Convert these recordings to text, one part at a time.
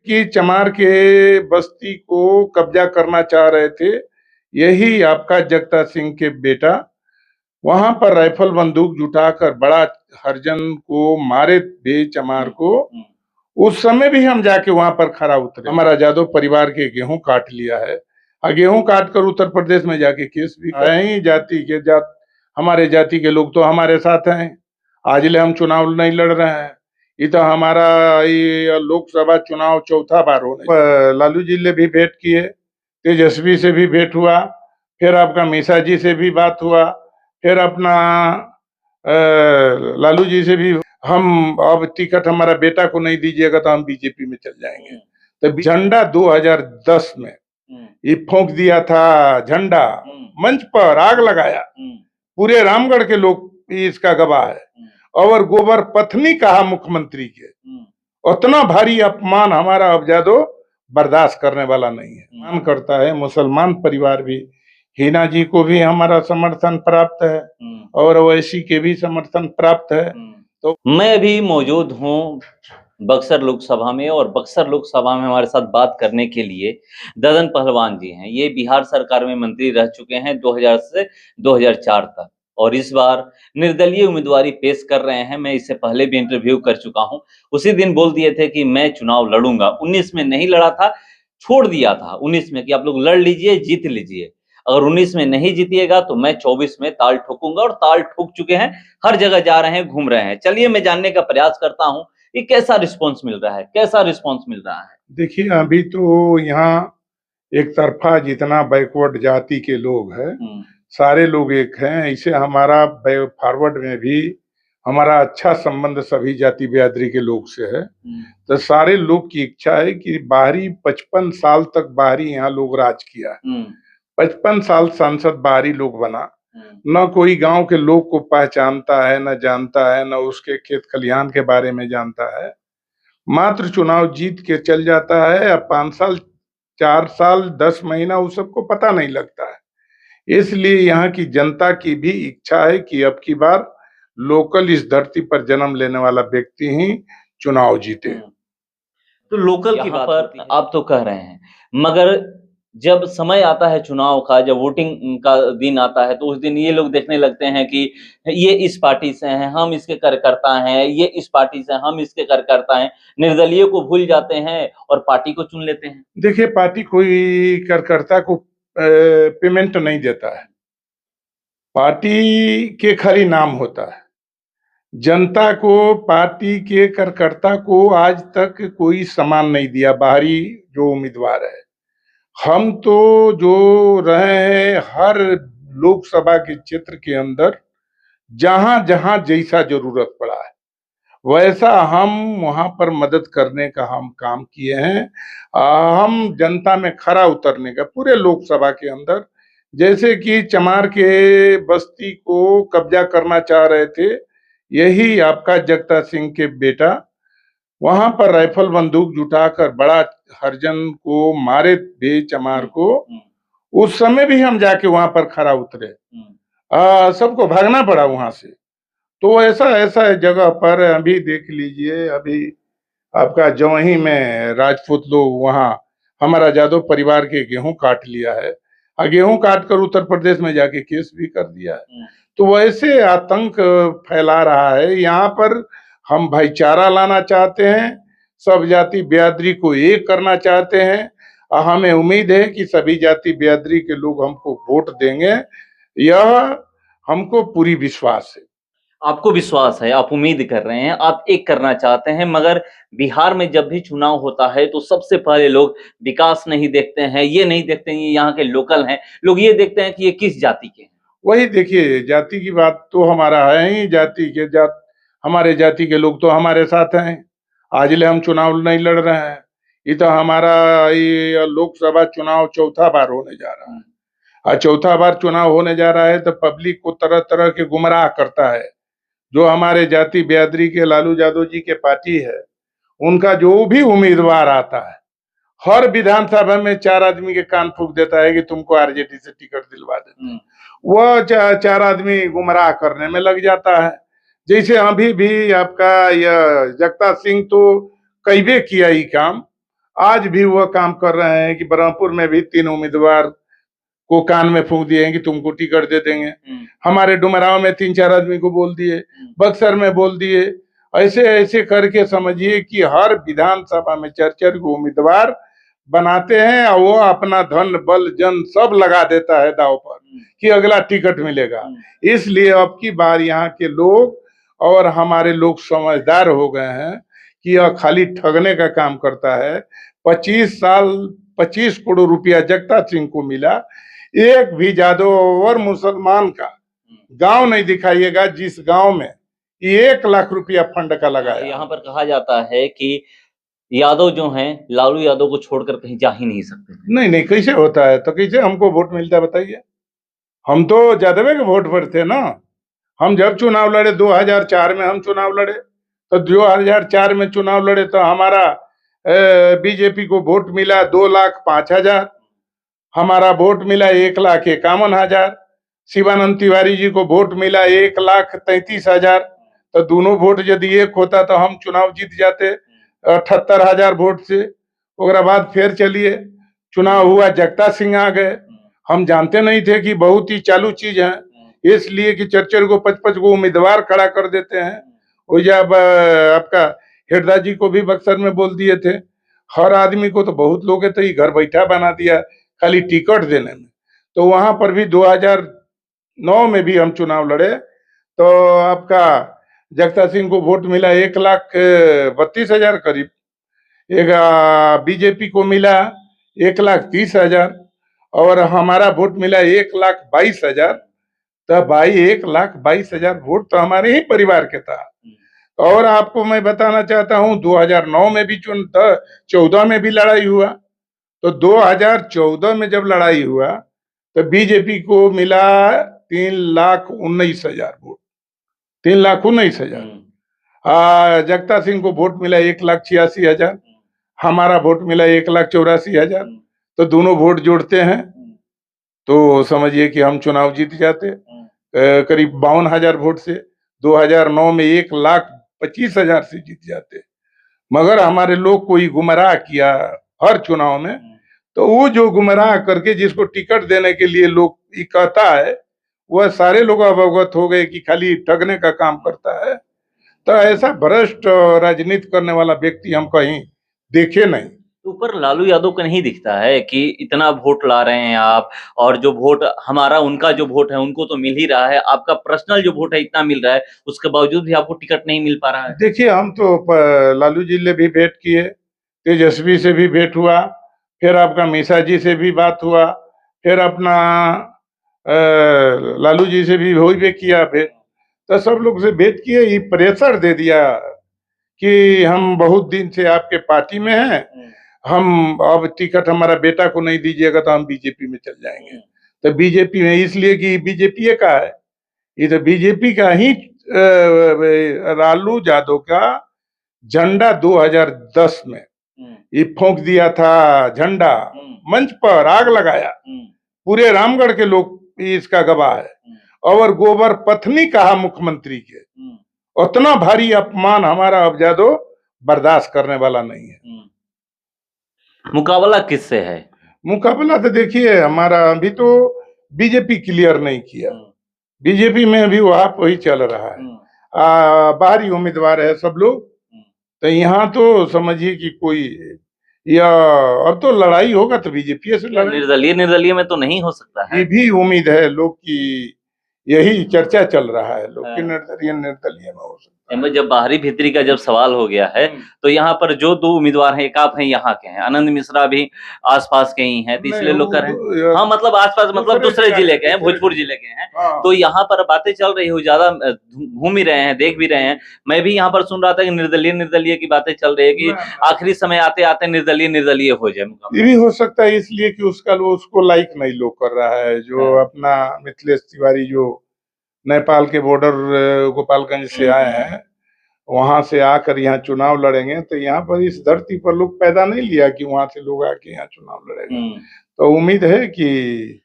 कि चमार के बस्ती को कब्जा करना चाह रहे थे। यही आपका जगता सिंह के बेटा वहां पर राइफल बंदूक जुटाकर बड़ा हरिजन को मारे थे चमार को। उस समय भी हम जाके वहां पर खरा उतरे। हमारा यादव परिवार के गेहूं काट लिया है और गेहूं काट कर उत्तर प्रदेश में जाके केस भी ही हमारे जाति के लोग तो हमारे साथ हैं। आज ले हम चुनाव नहीं लड़ रहे हैं। ये तो हमारा ये लोकसभा चुनाव चौथा बार होने। लालू जी ने भी भेंट किए, तेजस्वी से भी भेंट हुआ, फिर आपका मीसा जी से भी बात हुआ, फिर अपना लालू जी से भी। हम अब टिकट हमारा बेटा को नहीं दीजिएगा तो हम बीजेपी में चल जाएंगे। तो झंडा 2010 में ये फूंक दिया था, झंडा मंच पर आग लगाया। पूरे रामगढ़ के लोग इसका गवाह है। और गोबर पत्नी कहा मुख्यमंत्री के। उतना भारी अपमान हमारा अब यादव बर्दाश्त करने वाला नहीं है। मान करता है मुसलमान परिवार भी। हिना जी को भी हमारा समर्थन प्राप्त है और ओवैसी के भी समर्थन प्राप्त है। तो मैं अभी मौजूद हूँ बक्सर लोकसभा में, और बक्सर लोकसभा में हमारे साथ बात करने के लिए ददन पहलवान जी हैं। ये बिहार सरकार में मंत्री रह चुके हैं 2000 से 2004 तक, और इस बार निर्दलीय उम्मीदवारी पेश कर रहे हैं। मैं इससे पहले भी इंटरव्यू कर चुका हूं। उसी दिन बोल दिए थे कि मैं चुनाव लड़ूंगा। 19 में नहीं लड़ा था, छोड़ दिया था 19 में कि आप लोग लड़ लीजिए, जीत लीजिए। अगर 19 में नहीं जीतिएगा तो मैं 24 में ताल ठोकूंगा, और ताल ठोक चुके हैं। हर जगह जा रहे हैं, घूम रहे हैं। चलिए मैं जानने का प्रयास करता हूं कि कैसा रिस्पॉन्स मिल रहा है, कैसा रिस्पॉन्स मिल रहा है। देखिए अभी तो यहाँ एक तरफा जितना बैकवर्ड जाति के लोग हैं सारे लोग एक हैं। इसे हमारा फॉरवर्ड में भी हमारा अच्छा संबंध सभी जाति बिरादरी के लोग से है। तो सारे लोग की इच्छा है कि बाहरी 55 साल तक बाहरी यहाँ लोग राज किया है। 55 साल सांसद बाहरी लोग बना, न कोई गांव के लोग को पहचानता है, न जानता है, न उसके खेत खलिहान के बारे में जानता है। मात्र चुनाव जीत के चल जाता है। अब 5 साल 4 साल 10 महीना उस सबको पता नहीं लगता है। इसलिए यहाँ की जनता की भी इच्छा है कि अब की बार लोकल इस धरती पर जन्म लेने वाला व्यक्ति ही चुनाव जीते। तो लोकल की बात पर आप तो कह रहे हैं, मगर जब समय आता है चुनाव का, जब वोटिंग का दिन आता है, तो उस दिन ये लोग देखने लगते हैं कि ये इस पार्टी से हैं, हम इसके कार्यकर्ता हैं, ये इस पार्टी से हम इसके कार्यकर्ता हैं। निर्दलीय को भूल जाते हैं और पार्टी को चुन लेते हैं। देखिए पार्टी कोई कार्यकर्ता को पेमेंट नहीं देता है। पार्टी के खाली नाम होता है। जनता को पार्टी के कार्यकर्ता को आज तक कोई सम्मान नहीं दिया, बाहरी जो उम्मीदवार है। हम तो जो रहे हैं हर लोकसभा के क्षेत्र के अंदर जहां जहां जैसा जरूरत पड़ा है वैसा हम वहां पर मदद करने का हम काम किए हैं। हम जनता में खरा उतरने का पूरे लोकसभा के अंदर, जैसे कि चमार के बस्ती को कब्जा करना चाह रहे थे। यही आपका जगता सिंह के बेटा वहां पर राइफल बंदूक जुटाकर बड़ा हरिजन को मारे थे चमार को। उस समय भी हम जाके वहां पर खरा उतरे। सबको भागना पड़ा वहां से। तो ऐसा ऐसा जगह पर अभी देख लीजिए, अभी आपका जवही में राजपूत लोग वहां हमारा यादव परिवार के गेहूं काट लिया है और गेहूं काट कर उत्तर प्रदेश में जाके केस भी कर दिया है। तो वैसे आतंक फैला रहा है। यहाँ पर हम भाईचारा लाना चाहते हैं, सब जाति बिरादरी को एक करना चाहते हैं और हमें उम्मीद है कि सभी जाति बिरादरी के लोग हमको वोट देंगे। यह हमको पूरी विश्वास है। आपको विश्वास है, आप उम्मीद कर रहे हैं, आप एक करना चाहते हैं, मगर बिहार में जब भी चुनाव होता है तो सबसे पहले लोग विकास नहीं देखते हैं, ये नहीं देखते हैं ये यहाँ के लोकल हैं, लोग ये देखते हैं कि ये किस जाति के हैं। वही देखिए जाति की बात तो हमारा है ही, जाति के हमारे जाति के लोग तो हमारे साथ हैं। आज ले हम चुनाव नहीं लड़ रहे हैं। ये तो हमारा ये लोकसभा चुनाव चौथा बार होने जा रहा है और चौथा बार चुनाव होने जा रहा है तो पब्लिक को तरह तरह के गुमराह करता है। जो हमारे जाति बिरादरी के लालू यादव जी के पार्टी है, उनका जो भी उम्मीदवार आता है हर विधानसभा में 4 आदमी के कान फूंक देता है कि तुमको आरजेडी से टिकट दिलवा देते हैं। वह 4 आदमी गुमराह करने में लग जाता है। जैसे अभी भी आपका यह जगता सिंह तो कई किया ही काम। आज भी वह काम कर रहे हैं कि बरहमपुर में भी 3 उम्मीदवार को कान में फूंक दिए हैं कि तुमको टिकट दे देंगे। हमारे डुमराव में 3-4 आदमी को बोल दिए, बक्सर में बोल दिए। ऐसे ऐसे करके समझिए कि हर विधानसभा में 4-4 को उम्मीदवार बनाते हैं और वो अपना धन बल जन सब लगा देता है दांव पर कि अगला टिकट मिलेगा। इसलिए अब की बार यहाँ के लोग और हमारे लोग समझदार हो गए हैं कि यह खाली ठगने का काम करता है। 25 करोड़ रुपया जगता सिंह को मिला, एक भी जादव और मुसलमान का गांव नहीं दिखाइएगा जिस गांव में 1 लाख रुपया फंड का लगाया। यहाँ पर कहा जाता है कि यादव जो हैं लालू यादव को छोड़कर कहीं जा ही नहीं सकते। नहीं, कैसे होता है? तो कैसे हमको वोट मिलता है बताइए? हम तो यादव के वोट पर थे ना। हम जब चुनाव लड़े 2004 में हम चुनाव लड़े, तो 2004 में चुनाव लड़े तो हमारा बीजेपी को वोट मिला 2,05,000, हमारा वोट मिला 1,51,000। शिवानंद तिवारी जी को वोट मिला 1,33,000। तो दोनों वोट यदि एक होता तो हम चुनाव जीत जाते 78,000 वोट से। उसके बाद फिर चलिए चुनाव हुआ, जगता सिंह आ गए। हम जानते नहीं थे कि बहुत ही चालू चीज है, इसलिए कि 4-4 को 5-5 को उम्मीदवार खड़ा कर देते हैं। वो जब आपका हिरदा जी को भी बक्सर में बोल दिए थे। हर आदमी को तो बहुत लोग तो घर बैठा बना दिया खाली टिकट देने में। तो वहां पर भी 2009 में भी हम चुनाव लड़े तो आपका जगता सिंह को वोट मिला 1,32,000 करीब। एक बीजेपी को मिला 1,30,000 और हमारा वोट मिला 1,22,000। तो भाई 1,22,000 वोट तो हमारे ही परिवार के था। और आपको मैं बताना चाहता हूं 2009 में भी 14 में भी लड़ाई हुआ। तो 2014 में जब लड़ाई हुआ तो बीजेपी को मिला 3,19,000 वोट, 3,19,000। जगता सिंह को वोट मिला 1,86,000, हमारा वोट मिला 1,84,000। तो दोनों वोट जोड़ते हैं तो समझिए कि हम चुनाव जीत जाते करीब 52,000 वोट से। 2009 में 1,25,000 से जीत जाते। मगर हमारे लोग कोई गुमराह किया हर चुनाव में। तो वो जो गुमराह करके जिसको टिकट देने के लिए लोग कहता है, वह सारे लोग अवगत हो गए कि खाली ठगने का काम करता है। तो ऐसा भ्रष्ट राजनीति करने वाला व्यक्ति हम कहीं देखे नहीं। ऊपर लालू यादव का नहीं दिखता है कि इतना वोट ला रहे हैं आप, और जो वोट हमारा उनका जो वोट है उनको तो मिल ही रहा है, आपका पर्सनल जो वोट है इतना मिल रहा है, उसके बावजूद भी आपको टिकट नहीं मिल पा रहा है। देखिए हम तो लालू जी ने भी भेंट किए, तेजस्वी से भी भेंट हुआ, फिर आपका मीसा जी से भी बात हुआ, फिर अपना लालू जी से भी भी किया भेंट। तो सब लोग से भेंट किए, ये प्रेशर दे दिया कि हम बहुत दिन से आपके पार्टी में हैं, हम अब टिकट हमारा बेटा को नहीं दीजिएगा तो हम बीजेपी में चल जाएंगे। तो बीजेपी में इसलिए कि बीजेपी का है, ये तो बीजेपी का ही लालू यादव का झंडा 2010 में ये फूंक दिया था झंडा, मंच पर आग लगाया। पूरे रामगढ़ के लोग इसका गवाह है। और गोबर पत्नी कहा मुख्यमंत्री के, उतना भारी अपमान हमारा अब यादव बर्दाश्त करने वाला नहीं है। मुकाबला किससे है? मुकाबला तो देखिए हमारा अभी तो बीजेपी क्लियर नहीं किया, बीजेपी में अभी वहां वही चल रहा है। बाहरी उम्मीदवार है सब लोग। तो यहाँ तो समझिए कि कोई या अब तो लड़ाई होगा तो बीजेपी से लड़ाई। निर्दलीय में तो नहीं हो सकता है। ये भी उम्मीद है लोग की, यही चर्चा चल रहा है लोग की निर्दलीय में हो सकता है। जब बाहरी भीतरी का जब सवाल हो गया है तो यहाँ पर जो 2 उम्मीदवार हैं, एक आप हैं यहाँ के हैं, आनंद मिश्रा भी आसपास के ही हैं, तो इसलिए लोग कर रहे हैं। हाँ मतलब आसपास मतलब दूसरे जिले के हैं, भोजपुर जिले के हैं। तो यहाँ पर बातें चल रही हो, ज्यादा घूम ही रहे हैं, देख भी रहे हैं। मैं भी यहाँ पर सुन रहा था कि निर्दलीय की बातें चल रही है कि आखिरी समय आते आते निर्दलीय हो जाए। ये भी हो सकता है इसलिए कि उसको लाइक नहीं लोग कर रहा है। जो अपना मिथिलेश तिवारी जो नेपाल के बॉर्डर गोपालगंज से आए हैं, वहां से आकर यहाँ चुनाव लड़ेंगे। तो यहाँ पर इस धरती पर लोग पैदा नहीं लिया कि वहां से लोग आके यहाँ चुनाव लड़ेंगे। तो उम्मीद है कि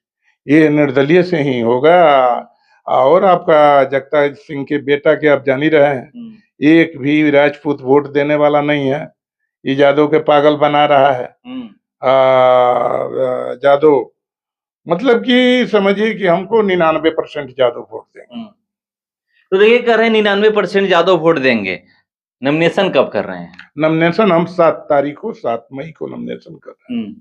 ये निर्दलीय से ही होगा। और आपका जगता सिंह के बेटा के आप जान ही रहे हैं, एक भी राजपूत वोट देने वाला नहीं है। ये यादव के पागल बना रहा है। यादव मतलब कि समझिए कि हमको 99% यादव वोट देंगे। तो देखिए कह रहे हैं 99% यादव वोट देंगे। नॉमिनेशन कब कर रहे हैं? नॉमिनेशन हम 7 मई को नॉमिनेशन कर रहे हैं।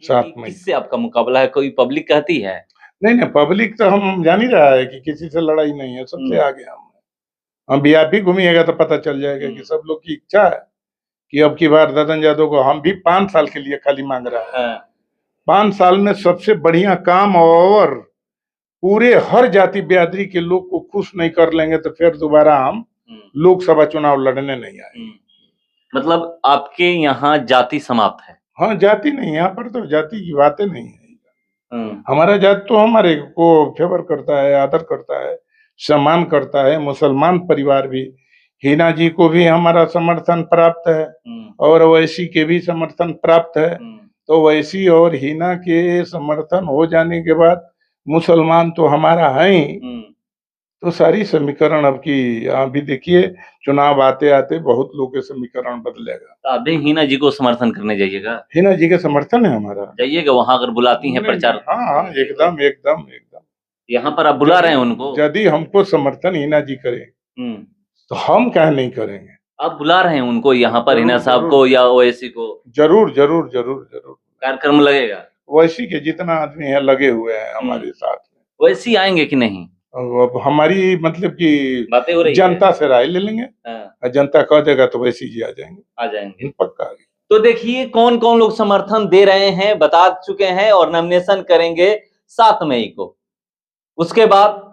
7 मई। किससे आपका मुकाबला है? कोई पब्लिक कहती है? नहीं, पब्लिक तो हम जान ही रहा है कि किसी से लड़ाई नहीं है, सबसे आगे हम भी। आप भी घूमिएगा तो पता चल जाएगा कि सब लोग की इच्छा है कि अब की बार ददन यादव को हम भी 5 साल के लिए खाली मांग रहा है। 5 साल में सबसे बढ़िया काम, और पूरे हर जाति बिरादरी के लोग को खुश नहीं कर लेंगे तो फिर दोबारा हम लोकसभा चुनाव लड़ने नहीं आएंगे। मतलब आपके यहाँ जाति समाप्त है? हाँ, जाति नहीं, यहाँ पर तो जाति की बातें नहीं है। हमारा जात तो हमारे को फेवर करता है, आदर करता है, सम्मान करता है। मुसलमान परिवार भी, हिना जी को भी हमारा समर्थन प्राप्त है और ओवैसी के भी समर्थन प्राप्त है। तो ओवैसी और हिना के समर्थन हो जाने के बाद मुसलमान तो हमारा है ही। तो सारी समीकरण अब की अभी देखिए, चुनाव आते आते बहुत लोग के समीकरण बदलेगा। तो आप भी हिना जी को समर्थन करने जाइएगा? हिना जी के समर्थन है हमारा। जाइएगा वहां अगर बुलाती हैं प्रचार? हाँ, एकदम एकदम एकदम। यहाँ पर आप बुला रहे हैं उनको? यदि हमको समर्थन हिना जी करे तो हम क्या नहीं करेंगे। आप बुला रहे हैं उनको यहाँ पर, हिना साहब को या ओवैसी को? जरूर जरूर जरूर जरूर कार्यक्रम लगेगा। ओवैसी के जितना आदमी है लगे हुए हैं हमारे साथ में। ओवैसी आएंगे कि नहीं? अब हमारी मतलब कि बातें हो रही जनता से राय ले लेंगे। जनता कह देगा तो वैसे जी आ जाएंगे पक्का। तो देखिए कौन कौन लोग समर्थन दे रहे हैं बता चुके हैं, और नॉमिनेशन करेंगे 7 मई को। उसके बाद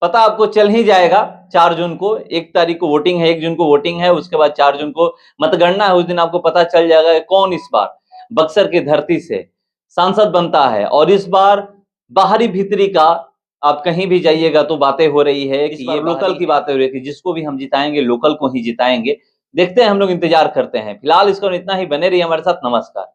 पता आपको चल ही जाएगा 4 जून को। 1 तारीख को वोटिंग है, 1 जून को वोटिंग है, उसके बाद 4 जून को मतगणना है। उस दिन आपको पता चल जाएगा कि कौन इस बार बक्सर की धरती से सांसद बनता है। और इस बार बाहरी भीतरी का आप कहीं भी जाइएगा तो बातें हो रही है कि ये लोकल की बातें हो रही है कि जिसको भी हम जिताएंगे लोकल को ही जिताएंगे। देखते हैं, हम लोग इंतजार करते हैं। फिलहाल इसको इतना ही, बने रहिए हमारे साथ। नमस्कार।